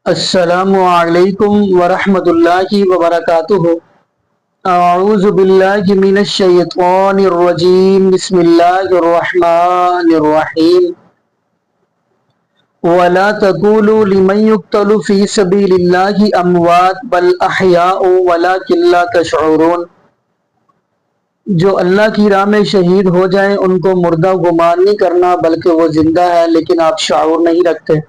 السلام علیکم ورحمۃ اللہ وبرکاتہ۔ اعوذ باللہ من الشیطان الرجیم، بسم اللہ الرحمن الرحیم۔ وَلَا تَقُولُوا لِمَن يُقْتَلُ فِي سَبِيلِ اللَّهِ أَمْوَاتٌ بَلْ أَحْيَاءٌ وَلَٰكِن لَّا تَشْعُرُونَ۔ جو اللہ کی راہ میں شہید ہو جائیں ان کو مردہ گمان نہیں کرنا، بلکہ وہ زندہ ہے لیکن آپ شعور نہیں رکھتے۔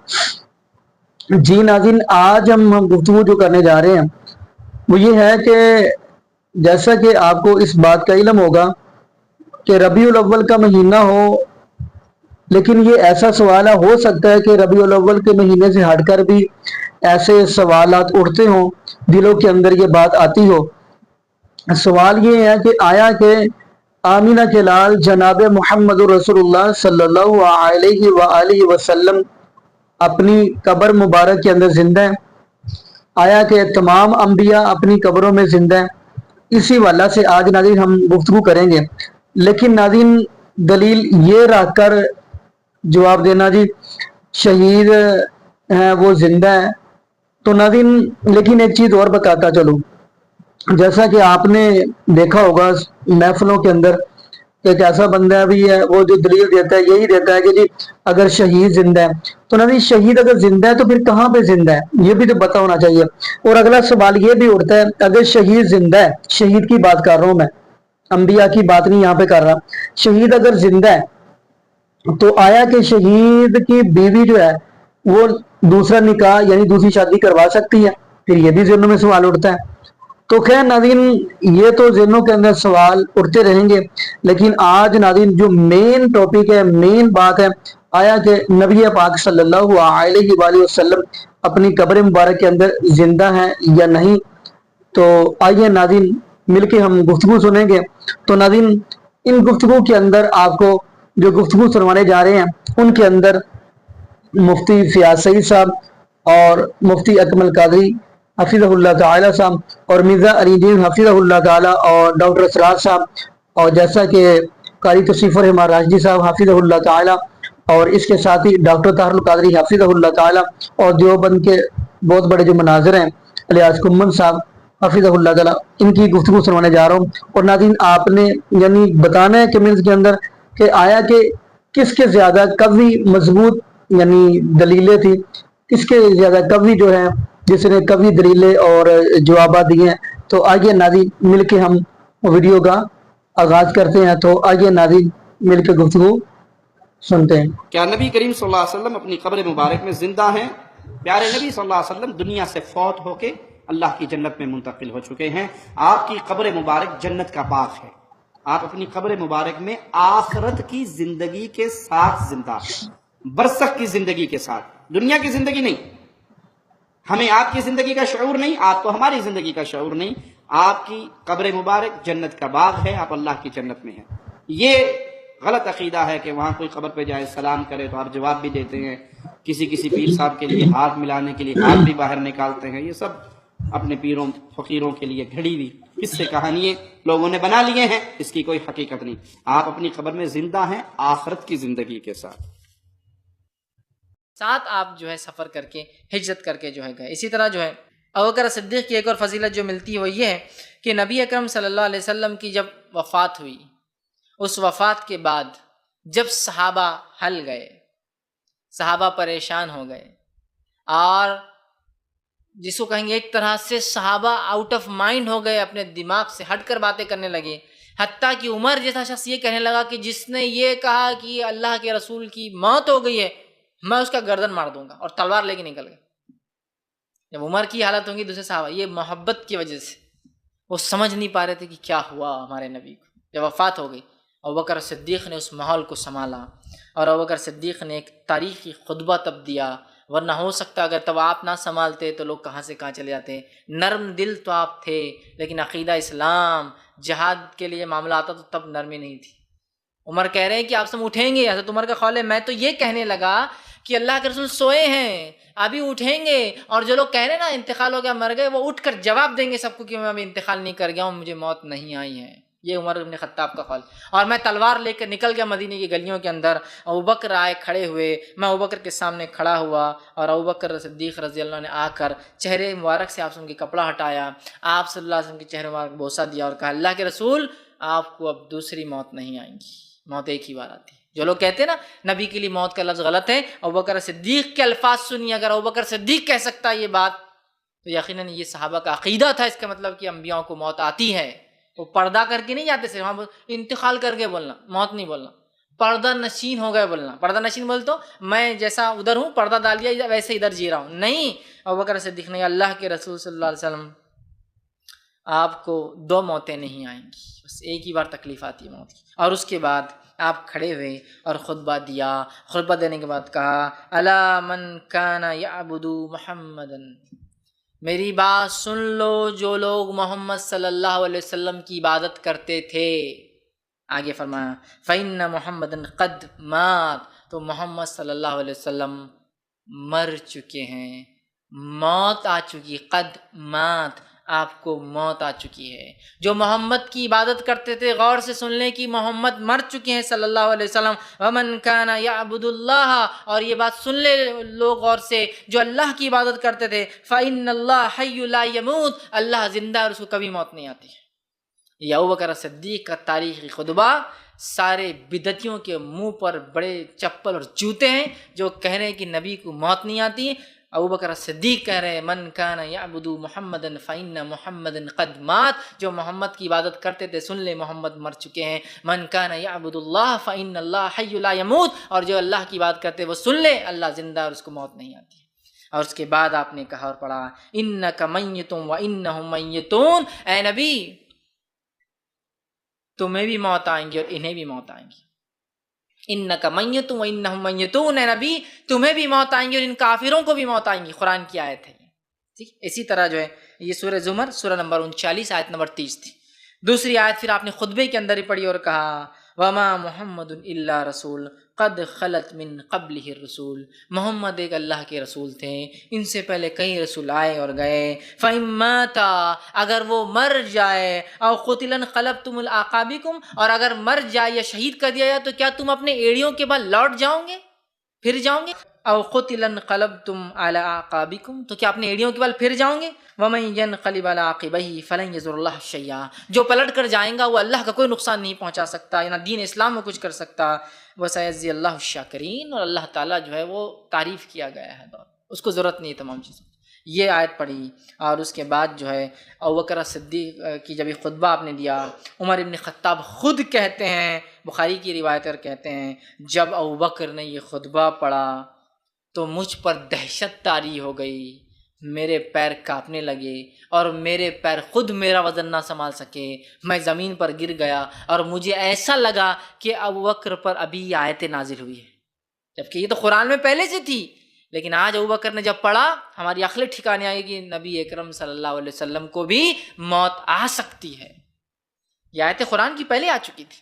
جی ناظرین، آج ہم گفتگو جو کرنے جا رہے ہیں وہ یہ ہے کہ جیسا کہ آپ کو اس بات کا علم ہوگا کہ ربیع الاول کا مہینہ ہو، لیکن یہ ایسا سوال ہو سکتا ہے کہ ربیع الاول کے مہینے سے ہٹ کر بھی ایسے سوالات اٹھتے ہوں، دلوں کے اندر یہ بات آتی ہو۔ سوال یہ ہے کہ آیا کہ آمینہ کے لال جناب محمد رسول اللہ صلی اللہ علیہ وآلہ وسلم اپنی قبر مبارک کے اندر زندہ ہیں؟ آیا کہ تمام انبیاء اپنی قبروں میں زندہ ہیں؟ اسی والا سے آج ناظرین ہم گفتگو کریں گے، لیکن ناظرین دلیل یہ رکھ کر جواب دینا جی شہید ہیں وہ زندہ ہیں، تو ناظرین لیکن ایک چیز اور بتاتا چلوں، جیسا کہ آپ نے دیکھا ہوگا محفلوں کے اندر ایک ایسا بندہ بھی ہے وہ جو دلیل دیتا ہے، یہی دیتا ہے کہ جی اگر شہید زندہ ہے تو نبی شہید اگر زندہ ہے تو پھر کہاں پہ زندہ ہے، یہ بھی تو پتہ ہونا چاہیے۔ اور اگلا سوال یہ بھی اٹھتا ہے اگر شہید زندہ ہے، شہید کی بات کر رہا ہوں میں، انبیاء کی بات نہیں یہاں پہ کر رہا، شہید اگر زندہ ہے تو آیا کہ شہید کی بیوی جو ہے وہ دوسرا نکاح یعنی دوسری شادی کروا سکتی ہے؟ پھر یہ بھی ذہنوں میں سوال اٹھتا ہے۔ تو خیر ناظرین یہ تو ذہنوں کے اندر سوال اٹھتے رہیں گے، لیکن آج ناظرین جو مین ٹاپک ہے، مین بات ہے، آیا کہ نبی پاک صلی اللہ علیہ وآلہ وسلم اپنی قبر مبارک کے اندر زندہ ہیں یا نہیں؟ تو آئیے ناظرین مل کے ہم گفتگو سنیں گے۔ تو ناظرین ان گفتگو کے اندر آپ کو جو گفتگو سنوانے جا رہے ہیں ان کے اندر مفتی فیاض سعید صاحب اور مفتی اکمل قادری حفظہ اللہ تعالی صاحب اور مرزا علی دین حفظہ اللہ تعالی اور ڈاکٹر اسرار صاحب، اور جیسا کہ قاری توصیف الرحمن راشدی صاحب حفظہ اللہ تعالی، اور اس کے ساتھ ہی ڈاکٹر طاہر القادری حفظہ اللہ تعالی، اور دیوبند کے بہت بڑے جو مناظر ہیں الیاس کمن صاحب حفظہ اللہ تعالی، ان کی گفتگو سنوانے جا رہا ہوں۔ اور ناظرین آپ نے یعنی بتانا ہے کمنٹس کے اندر کہ آیا کہ کس کے زیادہ قوی مضبوط یعنی دلیلیں تھی، کس کے زیادہ قوی جو ہے جس نے قوی دلیلیں اور جوابات دیے ہیں۔ تو آئیے ناظرین مل کے ہم ویڈیو کا آغاز کرتے ہیں۔ تو آئیے ناظرین مل کے گفتگو سنتے ہیں۔ کیا نبی کریم صلی اللہ علیہ وسلم اپنی قبر مبارک میں زندہ ہیں؟ پیارے نبی صلی اللہ علیہ وسلم دنیا سے فوت ہو کے اللہ کی جنت میں منتقل ہو چکے ہیں۔ آپ کی قبر مبارک جنت کا باغ ہے۔ آپ اپنی قبر مبارک میں آخرت کی زندگی کے ساتھ زندہ ہیں، برزخ کی زندگی کے ساتھ، دنیا کی زندگی نہیں۔ ہمیں آپ کی زندگی کا شعور نہیں، آپ کو ہماری زندگی کا شعور نہیں۔ آپ کی قبر مبارک جنت کا باغ ہے، آپ اللہ کی جنت میں ہیں۔ یہ غلط عقیدہ ہے کہ وہاں کوئی قبر پہ جائے سلام کرے تو آپ جواب بھی دیتے ہیں، کسی پیر صاحب کے لیے ہاتھ ملانے کے لیے ہاتھ بھی باہر نکالتے ہیں۔ یہ سب اپنے پیروں فقیروں کے لیے گھڑی ہوئی قصے کہانیاں لوگوں نے بنا لیے ہیں، اس کی کوئی حقیقت نہیں۔ آپ اپنی قبر میں زندہ ہیں آخرت کی زندگی کے ساتھ۔ آپ جو ہے سفر کر کے ہجرت کر کے جو ہے گئے۔ اسی طرح جو ہے ابوبکر صدیق کی ایک اور فضیلت جو ملتی ہے وہ یہ ہے کہ نبی اکرم صلی اللہ علیہ وسلم کی جب وفات ہوئی، اس وفات کے بعد جب صحابہ ہل گئے، صحابہ پریشان ہو گئے، اور جس کو کہیں گے ایک طرح سے صحابہ آؤٹ آف مائنڈ ہو گئے، اپنے دماغ سے ہٹ کر باتیں کرنے لگے، حتیٰ کہ عمر جیسا شخص یہ کہنے لگا کہ جس نے یہ کہا کہ اللہ کے رسول کی موت ہو گئی ہے میں اس کا گردن مار دوں گا، اور تلوار لے کے نکل گئے۔ جب عمر کی حالت ہوگی دوسرے صحابہ، یہ محبت کی وجہ سے وہ سمجھ نہیں پا رہے تھے کہ کیا ہوا ہمارے نبی کو۔ جب وفات ہو گئی ابوبکر صدیق نے اس ماحول کو سنبھالا، اور ابوبکر صدیق نے ایک تاریخی خطبہ تب دیا، ورنہ ہو سکتا اگر تب آپ نہ سنبھالتے تو لوگ کہاں سے کہاں چلے جاتے۔ نرم دل تو آپ تھے، لیکن عقیدہ اسلام جہاد کے لیے معاملہ آتا تو تب نرمی نہیں تھی۔ عمر کہہ رہے ہیں کہ آپ سب اٹھیں گے، حضرت عمر کا قول ہے میں تو یہ کہنے لگا کہ اللہ کے رسول سوئے ہیں ابھی اٹھیں گے، اور جو لوگ کہہ رہے ہیں نا انتقال ہو گیا مر گئے، وہ اٹھ کر جواب دیں گے سب کو کہ میں ابھی انتقال نہیں کر گیا ہوں، مجھے موت نہیں آئی ہے۔ یہ عمر بن خطاب کا قول. اور میں تلوار لے کر نکل گیا مدینے کی گلیوں کے اندر. ابوبکر آئے کھڑے ہوئے, میں ابوبکر کے سامنے کھڑا ہوا اور ابوبکر صدیق رضی اللہ عنہ نے آ کر چہرے مبارک سے آپ سے ان کی کپڑا ہٹایا, آپ صلی اللہ علیہ وسلم کے چہرے مبارک بوسہ دیا اور کہا اللہ کے رسول آپ کو اب دوسری موت نہیں آئیں گی, موت ایک ہی بار آتی ہے. جو لوگ کہتے ہیں نا نبی کے لیے موت کا لفظ غلط ہے, ابوبکر صدیق کے الفاظ سنیے. اگر ابوبکر صدیق کہہ سکتا ہے یہ بات تو یقیناً یہ صحابہ کا عقیدہ تھا. اس کا مطلب کہ انبیاء کو موت آتی ہے. وہ پردہ کر کے نہیں جاتے, صرف ہم انتقال کر کے بولنا, موت نہیں بولنا. پردہ نشین ہو گئے بولنا. پردہ نشین بول تو میں جیسا ادھر ہوں پردہ ڈال دیا ویسے ادھر جی رہا ہوں, نہیں. ابوبکر صدیق نے اللہ کے رسول صلی اللہ علیہ وسلم آپ کو دو موتیں نہیں آئیں گی, بس ایک ہی بار تکلیف آتی ہے موت کی. اور اس کے بعد آپ کھڑے ہوئے اور خطبہ دیا. خطبہ دینے کے بعد کہا الا من کان یعبد محمدً, میری بات سن لو جو لوگ محمد صلی اللہ علیہ وسلم کی عبادت کرتے تھے. آگے فرمایا فإن محمدً قد مات, تو محمد صلی اللہ علیہ وسلم مر چکے ہیں, موت آ چکی. قد مات, آپ کو موت آ چکی ہے. جو محمد کی عبادت کرتے تھے غور سے سن لیں کہ محمد مر چکے ہیں صلی اللہ علیہ وسلم. ومن کان یعبد اللہ, اور یہ بات سن لے لوگ غور سے جو اللہ کی عبادت کرتے تھے, فإن اللہ حی لا یموت, اللہ زندہ ہے اور اس کو کبھی موت نہیں آتی. یہ ابوبکر صدیق کا تاریخی خطبہ سارے بدعتیوں کے منہ پر بڑے چپل اور جوتے ہیں جو کہہ رہے ہیں کہ نبی کو موت نہیں آتی. ابوبکر صدیق کہہ رہے ہیں من کان یعبد محمدً فإن محمدًا قد مات, جو محمد کی عبادت کرتے تھے سن لے محمد مر چکے ہیں. من کان یعبد اللہ فإن اللہ حی لا یموت, اور جو اللہ کی عبادت کرتے وہ سن لے اللہ زندہ اور اس کو موت نہیں آتی. اور اس کے بعد آپ نے کہا اور پڑھا انک میت وانہم میتون, اے نبی تمہیں بھی موت آئیں گی اور انہیں بھی موت آئیں گی. انک میت وانہم میتون, اے نبی تمہیں بھی موت آئیں گی اور ان کافروں کو بھی موت آئیں گی. قرآن کی آیت ہے ٹھیک. اسی طرح جو ہے یہ سورہ زمر سورہ نمبر 39 آیت نمبر 30 تھی. دوسری آیت پھر آپ نے خطبے کے اندر ہی پڑھی اور کہا وما محمد الا رسول قد خلت من قبلہ الرسول, محمد ایک اللہ کے رسول تھے, ان سے پہلے کئی رسول آئے اور گئے. فإن مات, اگر وہ مر جائے, او قتل انقلبتم علی اعقابکم, اور اگر مر جائے یا شہید کر دیا جائے تو کیا تم اپنے ایڑیوں کے بل لوٹ جاؤ گے, پھر جاؤ گے. او قتل انقلبتم علی اعقابکم, تو کیا اپنے ایڑیوں کے بل پھر جاؤ گے. ومن ينقلب على عقبيه فلن يضر الله شيئا, جو پلٹ کر جائیں گا وہ اللہ کا کوئی نقصان نہیں پہنچا سکتا, یا دین اسلام میں کچھ کر سکتا. وسيجزي الله الشاكرين, اور اللہ تعالیٰ جو ہے وہ تعریف کیا گیا ہے, اس کو ضرورت نہیں ہے تمام چیزوں. یہ آیت پڑھی اور اس کے بعد جو ہے ابوبکر صدیق کی جب یہ خطبہ آپ نے دیا, عمر بن خطاب خود کہتے ہیں, بخاری کی روایت پر کہتے ہیں, جب ابوبکر نے یہ خطبہ پڑھا تو مجھ پر دہشت طاری ہو گئی, میرے پیر کانپنے لگے اور میرے پیر خود میرا وزن نہ سنبھال سکے, میں زمین پر گر گیا اور مجھے ایسا لگا کہ ابوبکر پر ابھی یہ آیتیں نازل ہوئی ہیں, جبکہ یہ تو قرآن میں پہلے سے تھی. لیکن آج ابوبکر نے جب پڑھا ہماری عقل ٹھکانے آئی کہ نبی اکرم صلی اللہ علیہ وسلم کو بھی موت آ سکتی ہے. یہ آیتیں قرآن کی پہلے آ چکی تھی,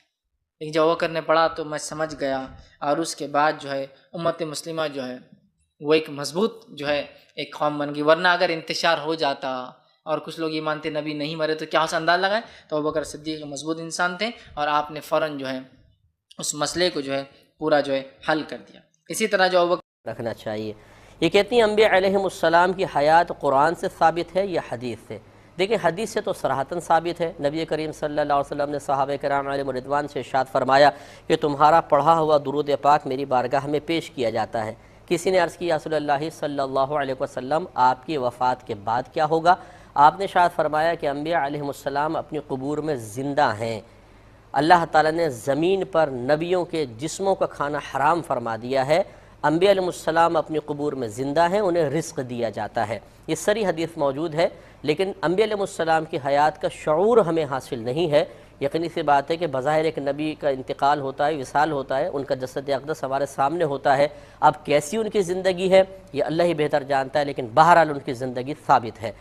لیکن جب ابوبکر نے پڑھا تو میں سمجھ گیا. اور اس کے بعد جو ہے امت مسلمہ جو ہے وہ ایک مضبوط جو ہے ایک قوم بن گئی. ورنہ اگر انتشار ہو جاتا اور کچھ لوگ یہ مانتے نبی نہیں مرے تو کیا اسے انداز لگائے. تو ابوبکر صدیق مضبوط انسان تھے اور آپ نے فوراً جو ہے اس مسئلے کو جو ہے پورا جو ہے حل کر دیا. اسی طرح جو ابوبکر رکھنا چاہیے. یہ کہتی ہیں انبیاء علیہم السلام کی حیات قرآن سے ثابت ہے یا حدیث سے؟ دیکھیں حدیث سے تو صراحتاً ثابت ہے. نبی کریم صلی اللہ علیہ وسلم نے صحابہ کرام علیہم رضوان سے ارشاد فرمایا کہ تمہارا پڑھا ہوا درود پاک میری بارگاہ میں پیش کیا جاتا ہے. کسی نے عرض کیا رسول اللہ صلی اللہ علیہ وسلم آپ کی وفات کے بعد کیا ہوگا؟ آپ نے ارشاد فرمایا کہ انبیاء علیہم السلام اپنی قبور میں زندہ ہیں. اللہ تعالیٰ نے زمین پر نبیوں کے جسموں کا کھانا حرام فرما دیا ہے. انبیاء علیہ السلام اپنی قبور میں زندہ ہیں, انہیں رزق دیا جاتا ہے. یہ سری حدیث موجود ہے, لیکن انبیاء علیہ السلام کی حیات کا شعور ہمیں حاصل نہیں ہے. یقینی سی بات ہے کہ بظاہر ایک نبی کا انتقال ہوتا ہے, وصال ہوتا ہے, ان کا جسد اقدس ہمارے سامنے ہوتا ہے. اب کیسی ان کی زندگی ہے یہ اللہ ہی بہتر جانتا ہے, لیکن بہرحال ان کی زندگی ثابت ہے.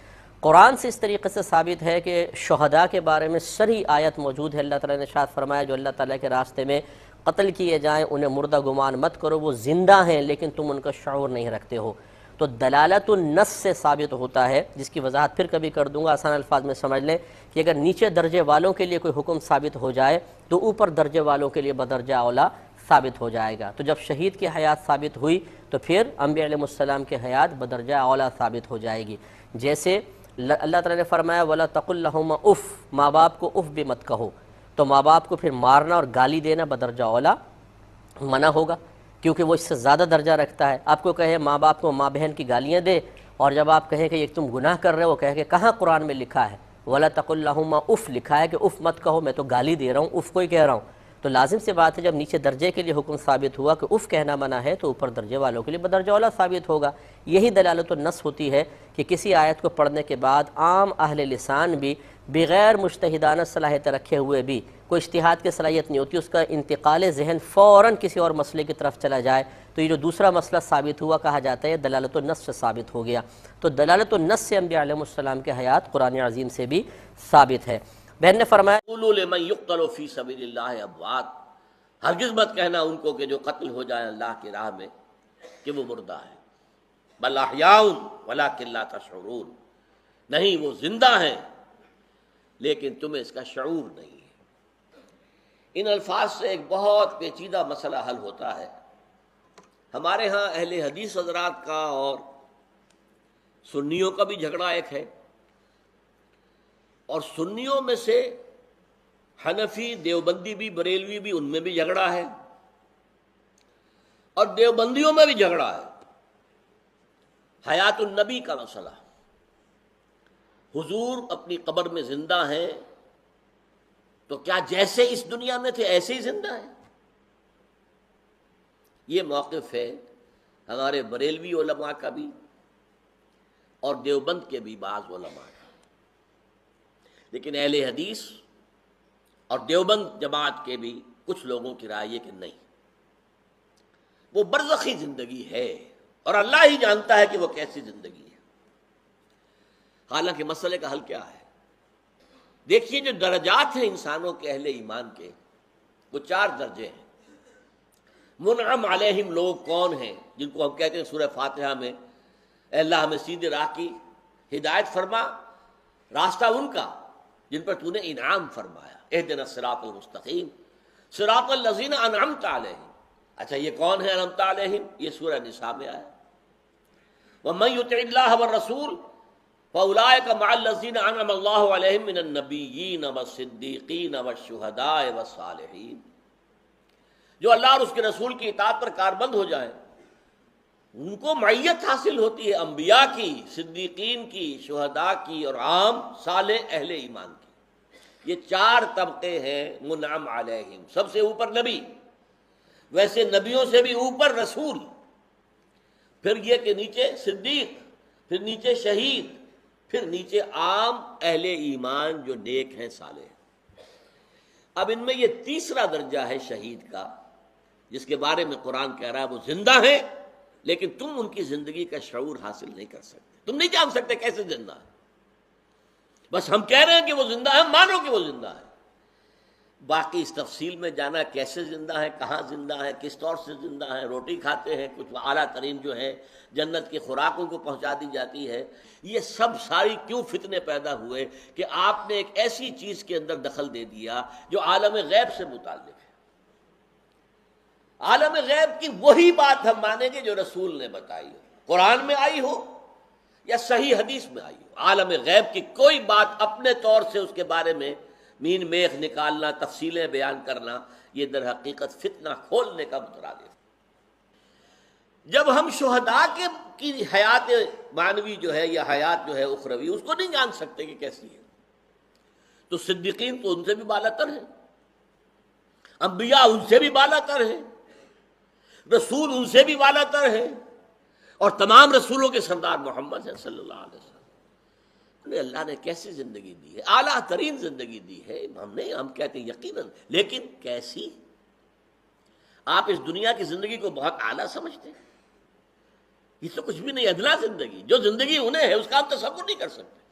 قرآن سے اس طریقے سے ثابت ہے کہ شہداء کے بارے میں صریح آیت موجود ہے. اللہ تعالیٰ نے ارشاد فرمایا جو اللہ تعالیٰ کے راستے میں قتل کیے جائیں انہیں مردہ گمان مت کرو, وہ زندہ ہیں لیکن تم ان کا شعور نہیں رکھتے ہو. تو دلالت النص سے ثابت ہوتا ہے، جس کی وضاحت پھر کبھی کر دوں گا، آسان الفاظ میں سمجھ لیں کہ اگر نیچے درجے والوں کے لیے کوئی حکم ثابت ہو جائے تو اوپر درجے والوں کے لیے بدرجہ اولا ثابت ہو جائے گا۔ تو جب شہید کی حیات ثابت ہوئی تو پھر انبیاء علیہ السلام کی حیات بدرجہ اولا ثابت ہو جائے گی۔ جیسے اللہ تعالیٰ نے فرمایا وَلَا تَقُلْ لَهُمَا اف، ماں باپ کو اف بھی مت کہو، تو ماں باپ کو پھر مارنا اور گالی دینا بدرجہ اولا منع ہوگا، کیونکہ وہ اس سے زیادہ درجہ رکھتا ہے۔ آپ کو کہے ماں باپ کو ماں بہن کی گالیاں دے، اور جب آپ کہیں کہ یہ تم گناہ کر رہے ہو، کہے کہ کہاں قرآن میں لکھا ہے وَلَا تَقُلْ لَهُمَا اف لکھا ہے کہ اف مت کہو، میں تو گالی دے رہا ہوں، اف کو ہی کہہ رہا ہوں۔ تو لازم سی بات ہے جب نیچے درجے کے لیے حکم ثابت ہوا کہ اف کہنا منع ہے تو اوپر درجے والوں کے لیے بدرجہ اولا ثابت ہوگا۔ یہی دلالت النص ہوتی ہے کہ کسی آیت کو پڑھنے کے بعد عام اہل لسان بھی بغیر مجتہدانہ صلاحیت رکھے ہوئے بھی، کوئی اجتہاد کی صلاحیت نہیں ہوتی، اس کا انتقال ذہن فوراً کسی اور مسئلے کی طرف چلا جائے، تو یہ جو دوسرا مسئلہ ثابت ہوا کہا جاتا ہے دلالت النص سے ثابت ہو گیا۔ تو دلالت النص سے انبیاء علیہ السلام کے حیات قرآن عظیم سے بھی ثابت ہے۔ بہن نے فرمایا قولوا لمن یقتل فی سبیل اللہ اموات، ہرگز مت کہنا ان کو کہ جو قتل ہو جائیں اللہ کی راہ میں کہ وہ مردہ ہے، بل احیاء ولکن لا تشعرون، نہیں وہ زندہ ہیں لیکن تمہیں اس کا شعور نہیں ہے۔ ان الفاظ سے ایک بہت پیچیدہ مسئلہ حل ہوتا ہے۔ ہمارے ہاں اہل حدیث حضرات کا اور سنیوں کا بھی جھگڑا ایک ہے، اور سنیوں میں سے حنفی، دیوبندی بھی، بریلوی بھی، ان میں بھی جھگڑا ہے، اور دیوبندیوں میں بھی جھگڑا ہے۔ حیات النبی کا مسئلہ، حضور اپنی قبر میں زندہ ہیں تو کیا جیسے اس دنیا میں تھے ایسے ہی زندہ ہیں؟ یہ موقف ہے ہمارے بریلوی علماء کا بھی اور دیوبند کے بھی بعض علماء کا، لیکن اہل حدیث اور دیوبند جماعت کے بھی کچھ لوگوں کی رائے یہ کہ نہیں، وہ برزخی زندگی ہے اور اللہ ہی جانتا ہے کہ وہ کیسی زندگی ہے۔ حالانکہ مسئلے کا حل کیا ہے؟ دیکھیے جو درجات ہیں انسانوں کے اہل ایمان کے، وہ 4 درجے ہیں۔ منعم علیہم لوگ کون ہیں؟ جن کو ہم کہتے ہیں سورہ فاتحہ میں اے اللہ ہمیں سیدھے راہ کی ہدایت فرما، راستہ ان کا جن پر تو نے انعام فرمایا، اہدنا الصراط المستقیم صراط الذین انعمت علیہم۔ اچھا یہ کون ہے انعمت علیہم؟ یہ سورہ نساء میں آیا، ومن یطع اللہ والرسول فاولئک مع الذین انعم اللہ علیہم من النبیین والصدیقین والشہداء والصالحین۔ جو اللہ اور اس کے رسول کی اطاعت پر کاربند ہو جائیں ان کو معیت حاصل ہوتی ہے انبیاء کی، صدیقین کی، شہداء کی اور عام صالح اہل ایمان کی۔ یہ 4 طبقے ہیں منعم علیہم۔ سب سے اوپر نبی، ویسے نبیوں سے بھی اوپر رسول، پھر یہ کہ نیچے صدیق، پھر نیچے شہید، پھر نیچے عام اہل ایمان جو نیک ہیں، صالح۔ اب ان میں یہ تیسرا درجہ ہے شہید کا، جس کے بارے میں قرآن کہہ رہا ہے وہ زندہ ہیں لیکن تم ان کی زندگی کا شعور حاصل نہیں کر سکتے، تم نہیں جان سکتے کیسے زندہ ہے، بس ہم کہہ رہے ہیں کہ وہ زندہ ہے، مانو کہ وہ زندہ ہے۔ باقی اس تفصیل میں جانا کیسے زندہ ہے، کہاں زندہ ہے، کس طور سے زندہ ہے، روٹی کھاتے ہیں، کچھ اعلیٰ ترین جو ہے جنت کی خوراکوں کو پہنچا دی جاتی ہے، یہ سب ساری کیوں فتنے پیدا ہوئے کہ آپ نے ایک ایسی چیز کے اندر دخل دے دیا جو عالم غیب سے متعلق ہے۔ عالم غیب کی وہی بات ہم مانیں گے جو رسول نے بتائی ہو، قرآن میں آئی ہو یا صحیح حدیث میں آئی ہو۔ عالم غیب کی کوئی بات اپنے طور سے اس کے بارے میں مین میخ نکالنا، تفصیلیں بیان کرنا، یہ در حقیقت فتنہ کھولنے کا مترادف۔ جب ہم شہداء کی حیات معنوی جو ہے یا حیات جو ہے اخروی اس کو نہیں جان سکتے کہ کیسی ہے، تو صدیقین تو ان سے بھی بالا تر ہیں، انبیاء ان سے بھی بالا تر ہیں، رسول ان سے بھی بالا تر ہیں، اور تمام رسولوں کے سردار محمد صلی اللہ علیہ وسلم۔ انہیں اللہ نے کیسی زندگی دی ہے، اعلیٰ ترین زندگی دی ہے، ہم کہتے ہیں یقیناً، لیکن کیسی؟ آپ اس دنیا کی زندگی کو بہت اعلیٰ سمجھتے ہیں، یہ تو کچھ بھی نہیں، ادنا زندگی جو زندگی انہیں ہے اس کا ہم تصور نہیں کر سکتے،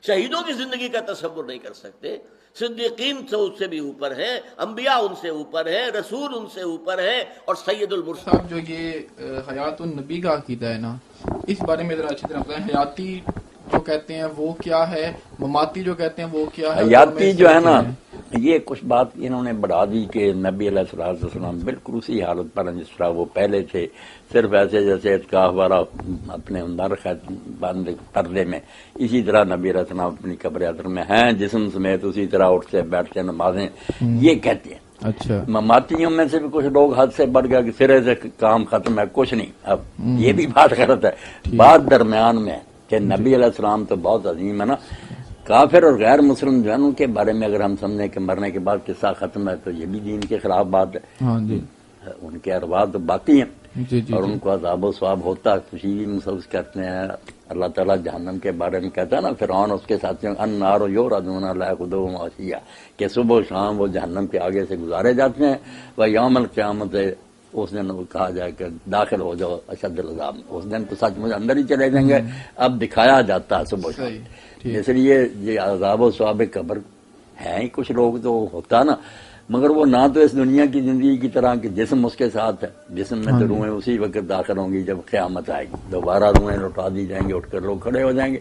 شہیدوں کی زندگی کا تصور نہیں کر سکتے، صدیقین سے اس سے بھی اوپر ہیں، انبیاء ان سے اوپر ہیں، رسول ان سے اوپر ہیں، اور سید المرسلین۔ صاحب جو یہ حیات النبی کا عقیدہ ہے نا، اس بارے میں ذرا اچھی طرح بتائیں. حیاتی جو کہتے ہیں وہ کیا ہے, مماتی جو کہتے ہیں وہ کیا ہے؟ حیاتی جو ہے نا, یہ کچھ بات انہوں نے بڑھا دی کہ نبی علیہ الصلوۃ والسلام بالکل اسی حالت پر ہیں جس طرح وہ پہلے تھے, صرف ایسے جیسے اعتکاف والا اپنے اندر بند پردے میں, اسی طرح نبی علیہ السلام اپنی قبر حضرت میں ہیں جسم سمیت, اسی طرح اٹھتے بیٹھتے نمازیں, یہ کہتے ہیں. اچھا, مماتیوں میں سے بھی کچھ لوگ حد سے بڑھ گیا کہ سرے سے کام ختم ہے, کچھ نہیں. اب یہ بھی بات غلط ہے, بات درمیان میں ہے کہ نبی علیہ السلام تو بہت عظیم ہے نا. کافر اور غیر مسلم جو ہے ان کے بارے میں اگر ہم سمجھیں کہ مرنے کے بعد قصہ ختم ہے تو یہ بھی دین کے خلاف بات ہے. ہاں جی, ان کے ارواح تو باقی ہیں جی جی, اور ان کو عذاب و ثواب ہوتا ہے, خوشی بھی محسوس کرتے ہیں. اللہ تعالیٰ جہنم کے بارے میں کہتا ہے نا, فرعون اس کے ساتھیوں النار یعرضون علیہا غدوا وعشیا, کہ صبح و شام وہ جہنم کے آگے سے گزارے جاتے ہیں. و یوم القیامت, اس دن وہ کہا جائے کہ داخل ہو جاؤ اشد العذاب, اس دن تو سچ مجھ اندر ہی چلے جائیں گے. اب دکھایا جاتا ہے صبح و شام, اس لیے یہ عذاب و ثواب قبر ہیں ہی. کچھ لوگ تو ہوتا نا, مگر وہ نہ تو اس دنیا کی زندگی کی طرح کہ جسم اس کے ساتھ ہے, جسم میں تو روحیں اسی وقت داخل ہوں گی جب قیامت آئے گی, دوبارہ روحیں لوٹا دی جائیں گی, اٹھ کر لوگ کھڑے ہو جائیں گے.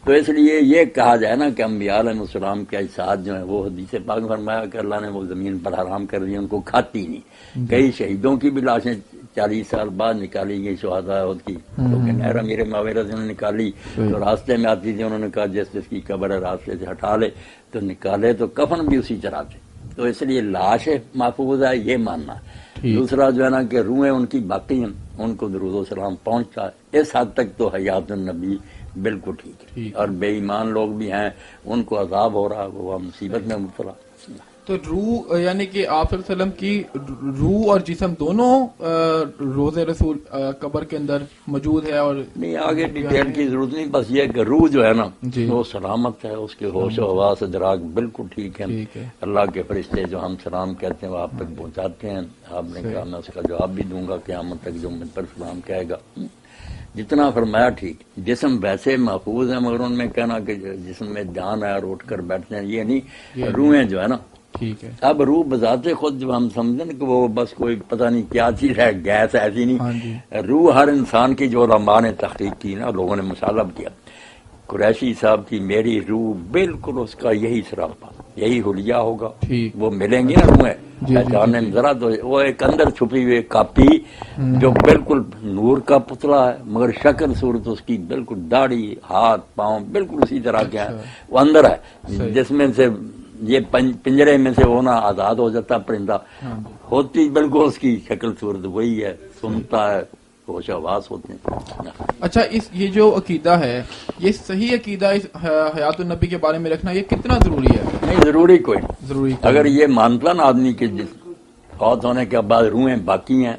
تو اس لیے یہ کہا جائے نا کہ انبیاء علیہ السلام کے اجساد جو ہیں وہ حدیث پاک فرمایا کہ اللہ نے وہ زمین پر حرام کر دی, ان کو کھاتی نہیں. کئی شہیدوں کی بھی لاشیں 40 سال بعد نکالی گئی, شہداء احد کی, کیونکہ نہر امیر معاویہ سے نکالی تو راستے میں آتی تھی, انہوں نے کہا جس جس کی قبر ہے راستے سے ہٹا لے, تو نکالے تو کفن بھی اسی طرح سے. تو اس لیے لاش محفوظ ہے یہ ماننا. دوسرا جو ہے نا کہ روحیں ان کی باقی ہیں, ان کو درود و سلام پہنچتا ہے. اس حد تک تو حیات النبی بالکل ٹھیک ہے. اور بے ایمان لوگ بھی ہیں, ان کو عذاب ہو رہا, وہ مصیبت میں مبتلا. تو روح یعنی کہ آپ صلی اللہ علیہ وسلم کی روح اور جسم دونوں روض رسول قبر کے اندر موجود ہے؟ اور نہیں, آگے ڈیٹیل کی ضرورت نہیں, بس یہ کہ روح جو ہے نا وہ سلامت ہے, اس کے ہوش و حواس ادراک بالکل ٹھیک ہے. اللہ کے فرشتے جو ہم سلام کہتے ہیں وہ آپ تک پہنچاتے ہیں. آپ نے کہا میں اس کا جواب بھی دوں گا قیامت تک جو مجھ پر سلام کہے گا. جتنا فرمایا ٹھیک. جسم ویسے محفوظ ہے, مگر ان میں کہنا کہ جسم میں جان ہے اور اٹھ کر بیٹھتے ہیں, یہ نہیں. روحیں جو ہے نا ٹھیک ہے. اب روح بذات خود جب ہم سمجھیں کہ وہ بس کوئی پتہ نہیں کیا چیز ہے, گیس ایسی نہیں. روح ہر انسان کی جو علماء نے تحقیق کی نا, لوگوں نے مشاہدہ کیا, قریشی صاحب کی میری روح بالکل اس کا یہی سراپا, یہی حلیہ ہوگا. وہ ملیں گی نا روحیں پہچاننے میں, ذرا تو وہ ایک اندر چھپی ہوئی کاپی جو بالکل نور کا پتلا ہے, مگر شکل صورت اس کی بالکل داڑھی ہاتھ پاؤں بالکل اسی طرح کے ہیں, وہ اندر ہے. جس میں سے یہ پنجرے میں سے ہونا آزاد ہو جاتا پرندہ, ہوتی بالکل اس کی شکل صورت وہی ہے, سنتا ہے, ہوش حواس ہوتے ہیں. اچھا, یہ جو عقیدہ ہے, یہ صحیح عقیدہ اس حیات النبی کے بارے میں رکھنا یہ کتنا ضروری ہے؟ نہیں, ضروری کوئی ضروری. اگر یہ مانتا نا آدمی کے فوت ہونے کے بعد روحیں باقی ہیں,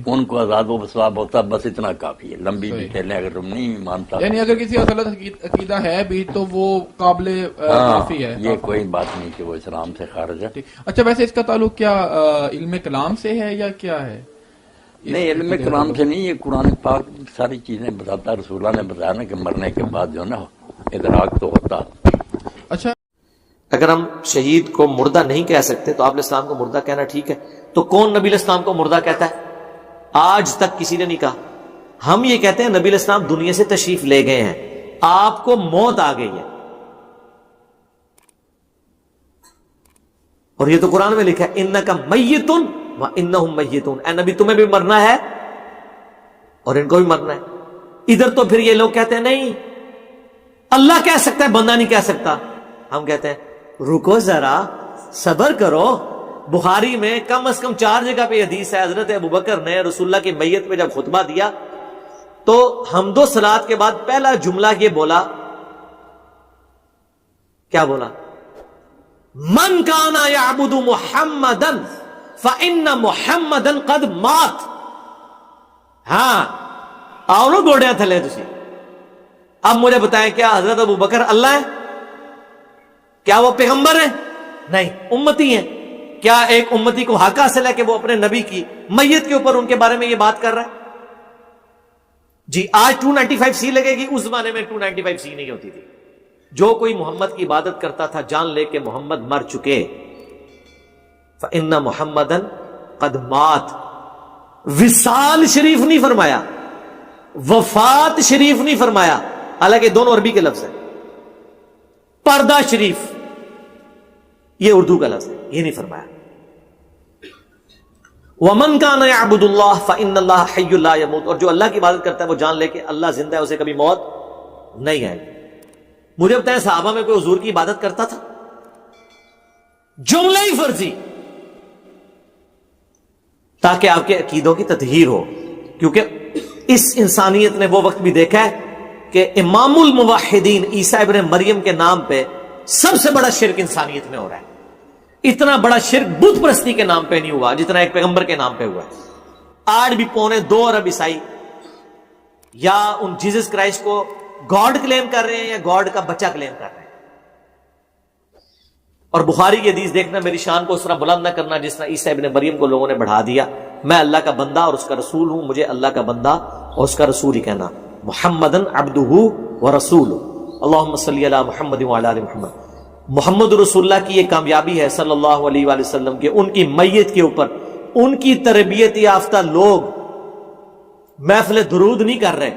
ان کو عذاب و ثواب ہوتا, بس اتنا کافی ہے. لمبی ڈیٹیلیں اگر تم نہیں مانتا, یعنی اگر کسی غلط عقیدہ ہے بھی تو وہ قابل کافی ہے, یہ کوئی بات نہیں کہ وہ اسلام سے خارج ہے. اچھا, ویسے اس کا تعلق کیا علم کلام سے ہے یا کیا ہے؟ نہیں, علم کلام سے نہیں, یہ قرآن پاک ساری چیزیں بتاتا. رسول اللہ نے بتایا نا کہ مرنے کے بعد جو نا ادراک تو ہوتا. اچھا, اگر ہم شہید کو مردہ نہیں کہہ سکتے تو آپ علیہ السلام کو مردہ کہنا ٹھیک ہے, تو کون نبی علیہ السلام کو مردہ کہتا ہے؟ آج تک کسی نے نہیں کہا. ہم یہ کہتے ہیں نبی علیہ السلام دنیا سے تشریف لے گئے ہیں, آپ کو موت آ گئی ہے, اور یہ تو قرآن میں لکھا ہے انک میت وانہم میتون, اے نبی تمہیں بھی مرنا ہے اور ان کو بھی مرنا ہے. ادھر تو پھر یہ لوگ کہتے ہیں نہیں اللہ کہہ سکتا ہے بندہ نہیں کہہ سکتا. ہم کہتے ہیں رکو ذرا, صبر کرو. بخاری میں کم از کم 4 جگہ پہ حدیث ہے, حضرت ابوبکر نے رسول اللہ کی میت پہ جب خطبہ دیا تو حمد و صلات کے بعد پہلا جملہ یہ بولا, کیا بولا؟ من کانا یعبد محمدا فإن محمدا قد مات. ہاں آؤ نا گوڑیا تھلے تسی. اب مجھے بتائیں کیا حضرت ابوبکر اللہ ہے؟ کیا وہ پیغمبر ہیں؟ نہیں, امتی ہیں. کیا ایک امتی کو حق حاصل ہے کہ وہ اپنے نبی کی میت کے اوپر ان کے بارے میں یہ بات کر رہا ہے؟ جی آج 295C لگے گی, اس زمانے میں 295C نہیں ہوتی تھی. جو کوئی محمد کی عبادت کرتا تھا جان لے کہ محمد مر چکے. فَإِنَّ مُحَمَّدًا قَدْ مَاتَ. وصال شریف نہیں فرمایا, وفات شریف نہیں فرمایا، حالانکہ دونوں عربی کے لفظ ہیں. پردہ شریف یہ اردو کا لفظ ہے، یہ نہیں فرمایا. وَمَنْ كَانَ يَعْبُدُ اللَّهَ فَإِنَّ اللَّهَ حَيٌّ لَا يَمُوتُ، اور جو اللہ کی عبادت کرتا ہے وہ جان لے کہ اللہ زندہ ہے، اسے کبھی موت نہیں آئے. مجھے بتائیں صحابہ میں کوئی حضور کی عبادت کرتا تھا؟ جملہ ہی فرضی، تاکہ آپ کے عقیدوں کی تطہیر ہو. کیونکہ اس انسانیت نے وہ وقت بھی دیکھا ہے کہ امام الموحدین عیسیٰ ابن مریم کے نام پہ سب سے بڑا شرک انسانیت میں ہو رہا ہے. اتنا بڑا شرک بت پرستی کے نام پہ نہیں ہوا جتنا ایک پیغمبر کے نام پہ ہوا ہے. آج بھی 2.25 ارب عیسائی یا ان جیزس کرائسٹ کو گاڈ کلیم کر رہے ہیں یا گاڈ کا بچہ کلیم کر رہے ہیں. اور بخاری کی حدیث دیکھنا، میری شان کو اس طرح بلند نہ کرنا جس طرح عیسیٰ ابن مریم کو لوگوں نے بڑھا دیا. میں اللہ کا بندہ اور اس کا رسول ہوں، مجھے اللہ کا بندہ اور اس کا رسول ہی کہنا. محمدن عبدہ ورسولہ، اللہم صلی علی محمد وعلی آل محمد. محمد رسول اللہ کی یہ کامیابی ہے صلی اللہ علیہ وآلہ وسلم کہ ان کی میت کے اوپر ان کی تربیت یافتہ لوگ محفل درود نہیں کر رہے،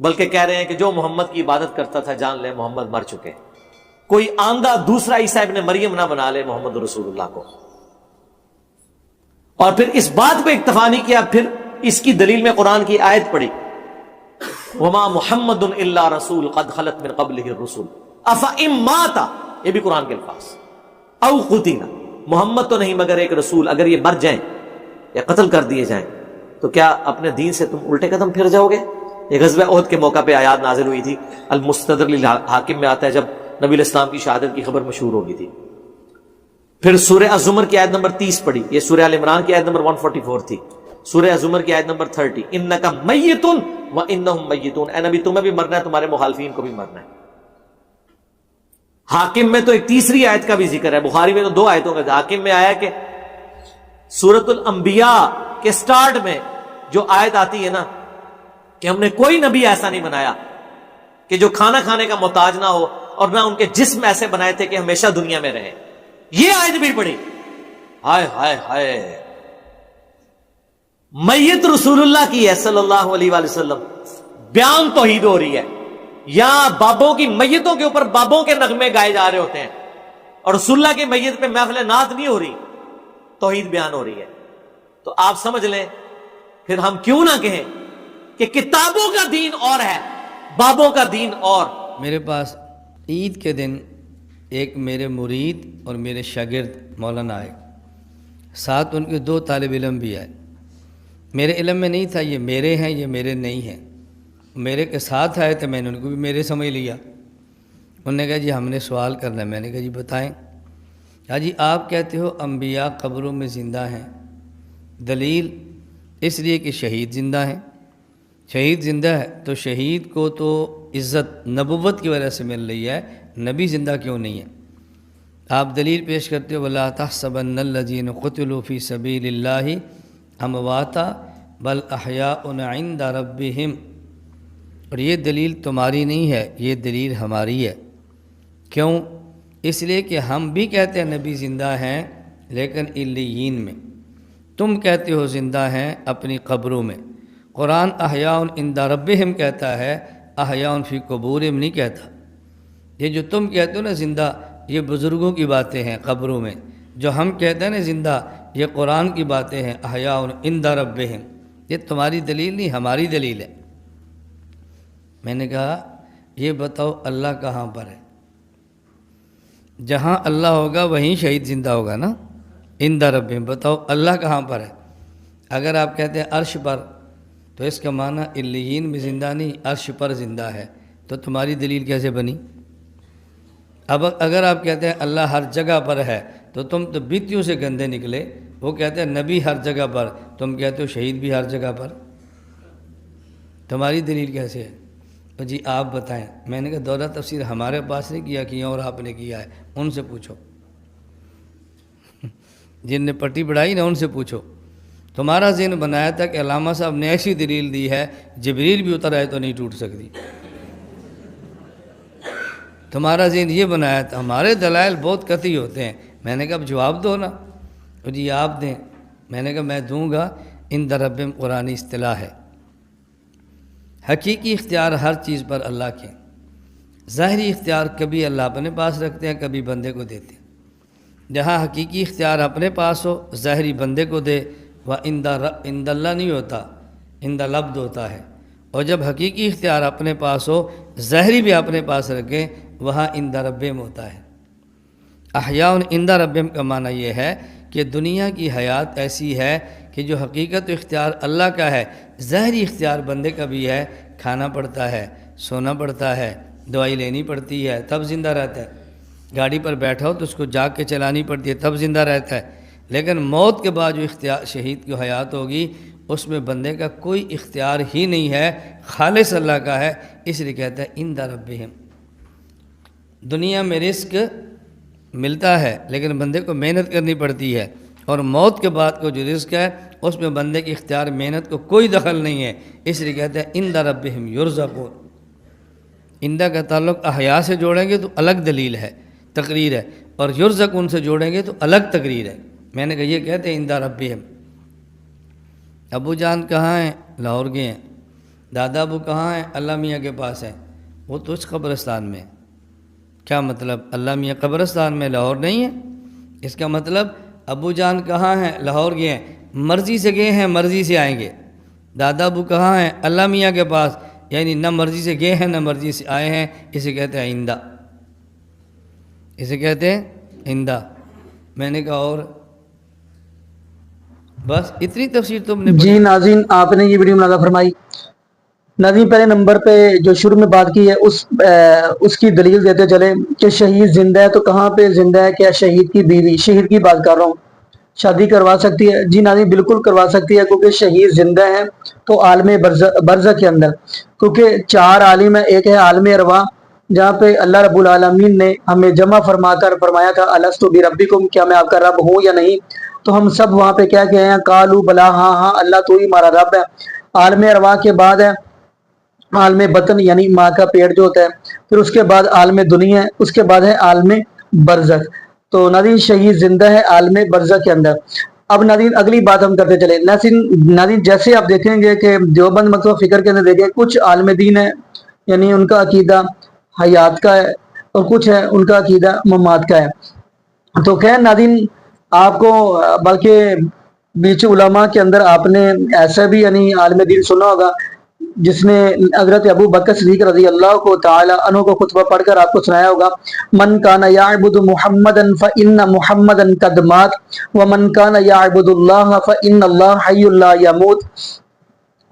بلکہ کہہ رہے ہیں کہ جو محمد کی عبادت کرتا تھا جان لے محمد مر چکے. کوئی آندھا دوسرا عیسیٰ ابن مریم نہ بنا لے محمد رسول اللہ کو. اور پھر اس بات پہ اکتفا نہیں کیا، پھر اس کی دلیل میں قرآن کی آیت پڑھی، وما محمد الا رسول قد خلت من قبلہ الرسل افئن مات، یہ بھی قرآن کے الفاظ، او قتل، محمد تو نہیں مگر ایک رسول، اگر یہ مر جائیں یا قتل کر دیے جائیں تو کیا اپنے دین سے تم الٹے قدم پھر جاؤ گے؟ یہ غزوہ احد کے موقع پہ آیات نازل ہوئی تھی. المستدرک للحاکم میں آتا ہے جب نبی علیہ السلام کی شہادت کی خبر مشہور ہو گئی تھی. پھر سورہ الزمر کی آیت نمبر 30 پڑھی، یہ سورہ ال عمران کی آیت نمبر 144 تھی. سورہ الزمر کی آیت نمبر 30، انک میت وانہم میتون، اے نبی تمہیں بھی مرنا ہے، تمہارے مخالفین کو بھی مرنا ہے. حاکم میں تو ایک تیسری آیت کا بھی ذکر ہے، بخاری میں تو 2 آیتوں کا. حاکم میں آیا کہ سورۃ الانبیاء کے سٹارٹ میں جو آیت آتی ہے نا کہ ہم نے کوئی نبی ایسا نہیں بنایا کہ جو کھانا کھانے کا محتاج نہ ہو، اور نہ ان کے جسم ایسے بنائے تھے کہ ہمیشہ دنیا میں رہے. یہ آیت بھی پڑھی. ہائے ہائے ہائے، میت رسول اللہ کی ہے صلی اللہ علیہ وآلہ وسلم، بیان توحید ہو رہی ہے. یہاں بابوں کی میتوں کے اوپر بابوں کے نغمے گائے جا رہے ہوتے ہیں، اور رسول اللہ کی میت پہ محفل نعت نہیں ہو رہی، توحید بیان ہو رہی ہے. تو آپ سمجھ لیں پھر ہم کیوں نہ کہیں کہ کتابوں کا دین اور ہے، بابوں کا دین اور. میرے پاس عید کے دن ایک میرے مرید اور میرے شاگرد مولانا آئے، ساتھ ان کے 2 طالب علم بھی آئے. میرے علم میں نہیں تھا یہ میرے ہیں یہ میرے نہیں ہیں، میرے کے ساتھ آئے تھے، میں نے ان کو بھی میرے سمجھ لیا. انہوں نے کہا جی ہم نے سوال کرنا ہے. میں نے کہا جی بتائیں. کہا جی آپ کہتے ہو انبیاء قبروں میں زندہ ہیں، دلیل اس لیے کہ شہید زندہ ہیں. شہید زندہ ہے تو شہید کو تو عزت نبوت کی وجہ سے مل رہی ہے، نبی زندہ کیوں نہیں ہے؟ آپ دلیل پیش کرتے ہو وَلَا تَحْسَبَنَّ الَّذِينَ قُتِلُوا فِي سَبِيلِ اللَّهِ أَمْوَاتًا بَلْ أَحْيَاءٌ عِندَ رَبِّهِمْ. اور یہ دلیل تمہاری نہیں ہے، یہ دلیل ہماری ہے. کیوں؟ اس لیے کہ ہم بھی کہتے ہیں نبی زندہ ہیں لیکن علیین میں، تم کہتے ہو زندہ ہیں اپنی قبروں میں. قرآن احیاء عند ربہم کہتا ہے، احیاء فی قبورہم نہیں کہتا. یہ جو تم کہتے ہو نا زندہ، یہ بزرگوں کی باتیں ہیں قبروں میں. جو ہم کہتے ہیں نا زندہ، یہ قرآن کی باتیں ہیں، احیاء عند ربہم. یہ تمہاری دلیل نہیں، ہماری دلیل ہے. میں نے کہا یہ بتاؤ اللہ کہاں پر ہے؟ جہاں اللہ ہوگا وہیں شہید زندہ ہوگا نا. عند ربہم، بتاؤ اللہ کہاں پر ہے؟ اگر آپ کہتے ہیں عرش پر تو اس کا معنی علیین میں زندہ نہیں، عرش پر زندہ ہے. تو تمہاری دلیل کیسے بنی؟ اب اگر آپ کہتے ہیں اللہ ہر جگہ پر ہے تو تم تو بیتیوں سے گندے نکلے. وہ کہتے ہیں نبی ہر جگہ پر، تم کہتے ہو شہید بھی ہر جگہ پر. تمہاری دلیل کیسے ہے؟ تو جی آپ بتائیں. میں نے کہا دورہ تفسیر ہمارے پاس نہیں کیا اور آپ نے کیا ہے، ان سے پوچھو. جن نے پٹی بڑھائی نا ان سے پوچھو. تمہارا ذہن بنایا تھا کہ علامہ صاحب نے ایسی دلیل دی ہے جبریل بھی اتر آئے تو نہیں ٹوٹ سکتی. تمہارا ذہن یہ بنایا تھا. ہمارے دلائل بہت قطعی ہوتے ہیں. میں نے کہا اب جواب دو نا. تو جی آپ دیں. میں نے کہا میں دوں گا. عند ربہم قرآنی اصطلاح ہے. حقیقی اختیار ہر چیز پر اللہ کے، ظاہری اختیار کبھی اللہ اپنے پاس رکھتے ہیں، کبھی بندے کو دیتے ہیں۔ جہاں حقیقی اختیار اپنے پاس ہو، ظاہری بندے کو دے، وہ عند اللہ نہیں ہوتا، عند لبد ہوتا ہے۔ اور جب حقیقی اختیار اپنے پاس ہو، ظاہری بھی اپنے پاس رکھیں، وہاں عند ربہم ہوتا ہے۔ احیاء عند ربہم کا معنی یہ ہے کہ دنیا کی حیات ایسی ہے کہ جو حقیقت و اختیار اللہ کا ہے، ظاہری اختیار بندے کا بھی ہے، کھانا پڑتا ہے، سونا پڑتا ہے، دوائی لینی پڑتی ہے، تب زندہ رہتا ہے۔ گاڑی پر بیٹھا ہو تو اس کو جاگ کے چلانی پڑتی ہے، تب زندہ رہتا ہے۔ لیکن موت کے بعد جو اختیار شہید کی حیات ہوگی، اس میں بندے کا کوئی اختیار ہی نہیں ہے، خالص اللہ کا ہے، اس لیے کہتا ہے عند ربہم۔ دنیا میں رزق ملتا ہے لیکن بندے کو محنت کرنی پڑتی ہے، اور موت کے بعد کو جو رزق ہے اس میں بندے کی اختیار محنت کو کوئی دخل نہیں ہے، اس لیے کہتے ہیں عند ربہم یرزقون۔ عندہ کا تعلق احیاء سے جوڑیں گے تو الگ دلیل ہے، تقریر ہے، اور یرزقون سے جوڑیں گے تو الگ تقریر ہے۔ میں نے کہا یہ کہتے ہیں عند ربہم۔ ابو جان کہاں ہیں؟ لاہور گئے ہیں۔ دادا ابو کہاں ہیں؟ اللہ میاں کے پاس ہیں، وہ تو اس قبرستان میں۔ کیا مطلب؟ اللہ میاں قبرستان میں، لاہور نہیں ہے؟ اس کا مطلب ابو جان کہاں ہیں؟ لاہور گئے ہیں، مرضی سے گئے ہیں، مرضی سے آئیں گے۔ دادا ابو کہاں ہیں؟ اللہ میاں کے پاس، یعنی نہ مرضی سے گئے ہیں نہ مرضی سے آئے ہیں، اسے کہتے ہیں عندہ، اسے کہتے ہیں عندہ۔ میں نے کہا اور بس اتنی تفسیر تم نے جی ناظرین، آپ نے یہ ویڈیو ملاحظہ فرمائی۔ ناظرین پہلے نمبر پہ جو شروع میں بات کی ہے اس کی دلیل دیتے چلے کہ شہید زندہ ہے، تو کہاں پہ زندہ ہے؟ کیا شہید کی بیوی، شہید کی بات کر رہا ہوں، شادی کروا سکتی ہے؟ جی ناظرین بالکل کروا سکتی ہے، کیونکہ شہید زندہ ہے تو عالم برزخ کے اندر، کیونکہ 4 عالم ہے۔ ایک ہے عالم ارواح، جہاں پہ اللہ رب العالمین نے ہمیں جمع فرما کر فرمایا تھا الست بربکم، کیا میں آپ کا رب ہوں یا نہیں؟ تو ہم سب وہاں پہ کیا کہے ہیں؟ قالوا بلا، ہاں ہاں اللہ تو ہی ہمارا رب ہے۔ عالم ارواح کے بعد ہے عالم بطن، یعنی ماں کا پیٹ جو ہوتا ہے، پھر اس کے بعد عالم دنیا ہے، اس کے بعد ہے عالم برزخ۔ تو ناظرین شہید زندہ ہے عالم برزخ کے اندر۔ اب ناظرین اگلی بات ہم کرتے چلے۔ ناظرین جیسے آپ دیکھیں گے کہ دیوبند مکتبہ فکر کے اندر دیکھیں، کچھ عالم دین ہے یعنی ان کا عقیدہ حیات کا ہے، اور کچھ ہے ان کا عقیدہ ممات کا ہے۔ تو خیر ناظرین، آپ کو بلکہ بیچ علماء کے اندر آپ نے ایسا بھی یعنی عالم دین سنا ہوگا جس نے حضرت ابو بکر صدیق رضی اللہ کو تعالی عنہ کو خطبہ پڑھ کر آپ کو سنایا ہوگا، من کان یعبد محمدا فإن محمدا قد مات ومن کان یعبد اللہ فإن اللہ حی لا یموت۔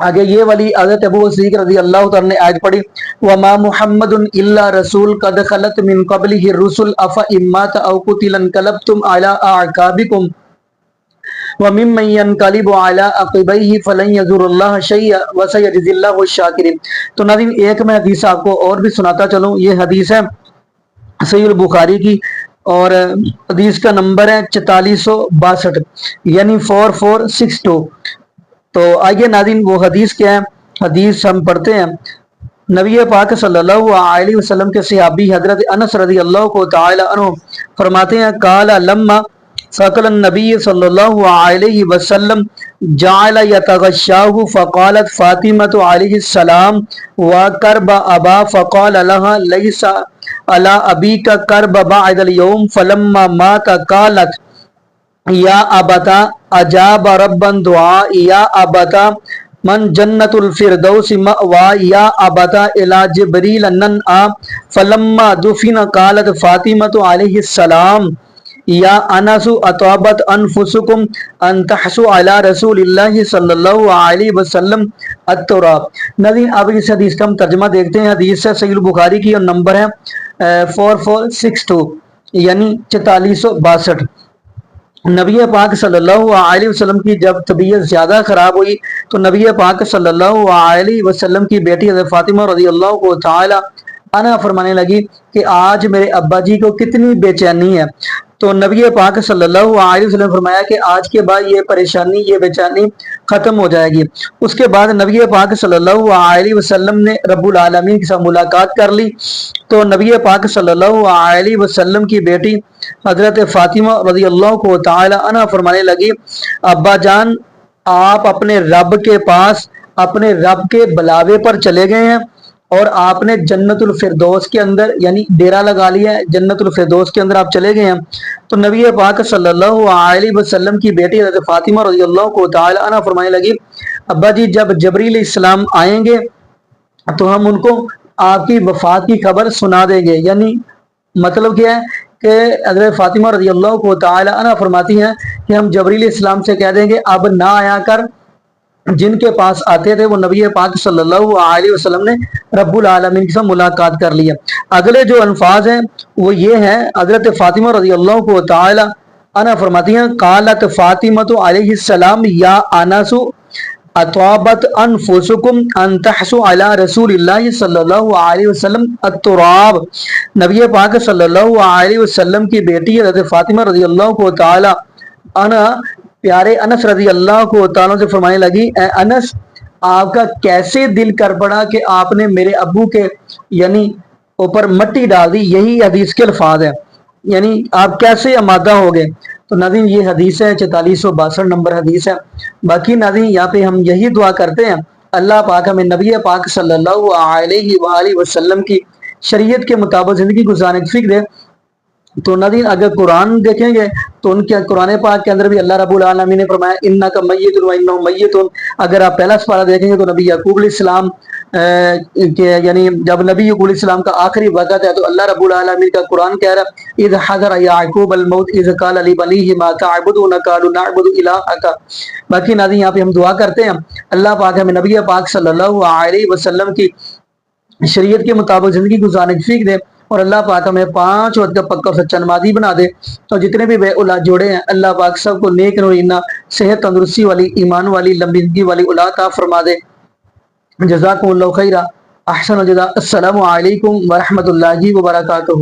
آگے یہ والی حضرت ابو صدیق رضی اللہ تعالی نے آیت پڑھی، وما محمد الا رسول قد خلت من قبلہ الرسل افإن مات او قتل انقلبتم علی اعقابکم وَمِمَّن يَنْقَلِبُ عَلَىٰ عَقِبَيْهِ فَلَن يَضُرَّ اللَّهَ شَيْئًا وَسَيَجْزِي اللَّهُ الشَّاكِرِينَ۔ تو ناظرین ایک میں حدیث آپ کو اور بھی سناتا چلوں، یہ حدیث ہے صحیح البخاری کی، اور حدیث کا نمبر ہے 4462 یعنی 4462۔ تو آئیے ناظرین وہ حدیث کیا ہے، حدیث ہم پڑھتے ہیں۔ نبی پاک صلی اللہ علیہ وسلم کے صحابی حضرت انس رضی اللہ کو تعالی عنہ فرماتے ہیں، قال لما ثقل النبی صلی اللہ علیہ وسلم جعل یتغشاہ فقالت فاطمۃ علیہ السلام وکرب ابا فقال لها لیس علی ابیک کرب بعد اليوم فلما مات قالت یا ابتا اجاب ربا دعا یا ابتا من جنت الفردوس مأوا یا ابتا الى جبریل ننآ فلما دفن قالت فاطمۃ علیہ السلام یا انس اطابت انفسکم ان تحسوا علی رسول اللہ صلی اللہ علیہ وسلم التراب۔ ناظرین اب اس حدیث کا ہم ترجمہ دیکھتے ہیں۔ حدیث ہے صحیح البخاری کی اور نمبر ہے 4462 یعنی 4462۔ نبی پاک صلی اللہ علیہ وسلم کی جب طبیعت زیادہ خراب ہوئی تو نبی پاک صلی اللہ علیہ وسلم کی بیٹی حضرت فاطمہ رضی اللہ کو تعالی عنہا فرمانے لگی کہ آج میرے ابا جی کو کتنی بے چینی ہے۔ تو نبی پاک صلی اللہ علیہ وسلم فرمایا کہ آج کے بعد یہ پریشانی، یہ بے چینی ختم ہو جائے گی۔ اس کے بعد نبی پاک صلی اللہ علیہ وسلم نے رب العالمین کے ساتھ ملاقات کر لی، تو نبی پاک صلی اللہ علیہ وسلم کی بیٹی حضرت فاطمہ رضی اللہ کو تعالی عنہ فرمانے لگی، ابا جان آپ اپنے رب کے پاس اپنے رب کے بلاوے پر چلے گئے ہیں اور آپ نے جنت الفردوس کے اندر یعنی ڈیرا لگا لیا ہے، جنت الفردوس کے اندر آپ چلے گئے ہیں. تو نبی پاک صلی اللہ علیہ وسلم کی بیٹی حضرت فاطمہ رضی اللہ تعالی عنہ فرمانے لگی ابا جی جب جبریل السلام آئیں گے تو ہم ان کو آپ کی وفات کی خبر سنا دیں گے. یعنی مطلب کیا ہے کہ حضرت فاطمہ رضی اللہ تعالی عنہ فرماتی ہیں کہ ہم جبریل السلام سے کہہ دیں گے اب نہ آیا کر. جن کے پاس آتے تھے وہ نبی پاک صلی اللہ علیہ وسلم نے رب العالمین کے ساتھ ملاقات کر لیا. اگلے جو الفاظ ہیں وہ یہ ہیں، حضرت فاطمہ رضی اللہ تعالی عنہ فرماتی ہیں قالت فاطمہ علیہ السلام یا انس اطابت انفسکم ان تحسوا علی رسول اللہ صلی اللہ علیہ وسلم التراب. نبی پاک صلی اللہ علیہ وسلم کی بیٹی حضرت فاطمہ رضی اللہ تعالی عنہ پیارے انس رضی اللہ کو تعالیٰ سے فرمانے لگی اے انس آپ کا کیسے دل کر پڑا کہ آپ نے میرے ابو کے یعنی اوپر مٹی ڈال دی. یہی حدیث کے الفاظ ہے، یعنی آپ کیسے آمادہ ہو گئے. تو ناظرین یہ حدیث ہے 4462 نمبر حدیث ہے. باقی ناظرین یہاں پہ ہم یہی دعا کرتے ہیں اللہ پاک ہمیں نبی پاک صلی اللہ علیہ وآلہ وسلم کی شریعت کے مطابق زندگی گزارنے کی فکر دے. تو ناظرین اگر قرآن دیکھیں گے تو ان کے قرآن پاک کے اندر بھی اللہ رب العالمین نے فرمایا انک میت و انہم میتون. اگر آپ پہلا سپارہ دیکھیں گے تو نبی یعقوب علیہ السلام کے یعنی جب نبی یعقوب علیہ السلام کا آخری وقت ہے تو اللہ رب العالمین کا قرآن کہہ رہا ہے اذ حضر یعقوب الموت اذ قال لبنیہ ما تعبدون قالوا نعبد الہک. باقی ناظرین یہاں پہ ہم دعا کرتے ہیں اللہ پاک ہمیں نبی پاک صلی اللہ علیہ وسلم کی شریعت کے مطابق زندگی گزارنے کی فکر دے اور اللہ پاک ہمیں 5 وقت کا پکا اور سچا نمازی بنا دے. تو جتنے بھی بے اولاد جوڑے ہیں اللہ پاک سب کو نیک نورینہ صحت تندرستی والی ایمان والی لمبی زندگی والی اولاد عطا فرما دے. جزاکم اللہ خیرہ احسن الجزاء. السلام علیکم ورحمۃ اللہ وبرکاتہ.